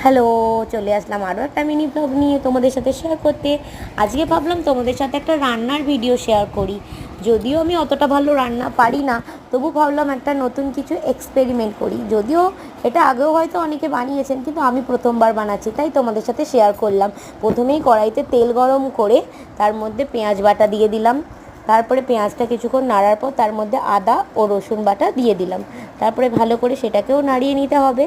Hello, চলে আসলাম আরও একটা মিনি ব্লগ নিয়ে তোমাদের সাথে শেয়ার করতে। আজকে ভাবলাম তোমাদের সাথে একটা রান্নার ভিডিও শেয়ার করি। যদিও আমি অতটা ভালো রান্না পারি না, তবু ভাবলাম একটা নতুন কিছু এক্সপেরিমেন্ট করি। যদিও এটা আগেও হয়তো অনেকে বানিয়েছেন, কিন্তু আমি প্রথমবার বানাচ্ছি, তাই তোমাদের সাথে শেয়ার করলাম। প্রথমেই কড়াইতে তেল গরম করে তার মধ্যে পেঁয়াজ বাটা দিয়ে দিলাম। তারপরে পেঁয়াজটা কিছুক্ষণ নাড়ার পর তার মধ্যে আদা ও রসুন বাটা দিয়ে দিলাম। তারপরে ভালো করে সেটাকেও নাড়িয়ে নিতে হবে।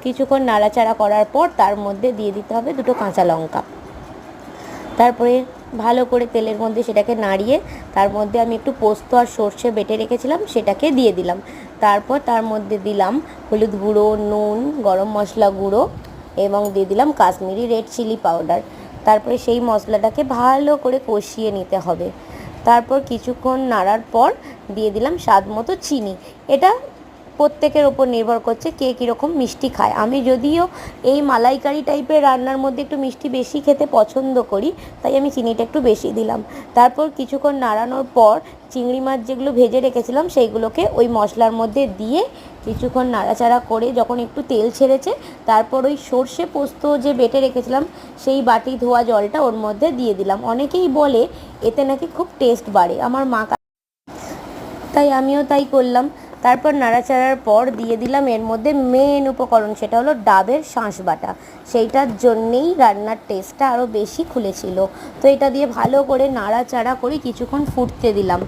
কিছুক্ষণ নাড়াচাড়া করার পর তার মধ্যে দিয়ে দিতে হবে দুটো কাঁচা লঙ্কা। তারপরে ভালো করে তেলের মধ্যে সেটাকে নাড়িয়ে তার মধ্যে আমি একটু পোস্ত আর সর্ষে বেটে রেখেছিলাম, সেটাকে দিয়ে দিলাম। তারপর তার মধ্যে দিলাম হলুদ গুঁড়ো, নুন, গরম মশলা গুঁড়ো এবং দিয়ে দিলাম কাশ্মীরি রেড চিলি পাউডার। তারপরে সেই মশলাটাকে ভালো করে কষিয়ে নিতে হবে। তারপর কিছুক্ষণ নাড়ার পর দিয়ে দিলাম স্বাদ মতো চিনি। এটা প্রত্যেকের ওপর নির্ভর করছে কে কীরকম মিষ্টি খায়। আমি যদিও এই মালাইকারি টাইপের রান্নার মধ্যে একটু মিষ্টি বেশি খেতে পছন্দ করি, তাই আমি চিনিটা একটু বেশি দিলাম। তারপর কিছুক্ষণ নাড়ানোর পর চিংড়ি মাছ যেগুলো ভেজে রেখেছিলাম সেইগুলোকে ওই মশলার মধ্যে দিয়ে কিছুক্ষণ নাড়াচাড়া করে যখন একটু তেল ছেড়েছে, তারপর ওই সর্ষে পোস্ত যে বেটে রেখেছিলাম সেই বাটি ধোয়া জলটা ওর মধ্যে দিয়ে দিলাম। অনেকেই বলে এতে নাকি খুব টেস্ট বাড়ে, আমার মা, তাই আমিও তাই করলাম। তারপর নাড়াচাড়ার পর দিয়ে দিলাম এর মধ্যে মেন উপকরণ, সেটা হলো ডাবের শাঁস বাটা। সেইটার জন্যেই রান্নার টেস্টটা আরও বেশি খুলেছিল। তো এটা দিয়ে ভালো করে নাড়াচাড়া করে কিছুক্ষণ ফুটতে দিলাম।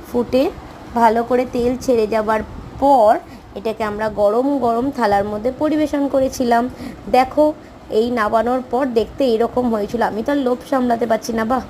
ফুটে ভালো করে তেল ছেড়ে যাবার পর এটাকে আমরা গরম গরম থালার মধ্যে পরিবেশন করেছিলাম। দেখো, এই নামানোর পর দেখতে এরকম হয়েছিল। আমি তো আর লোভ সামলাতে পারছি না, বাহ!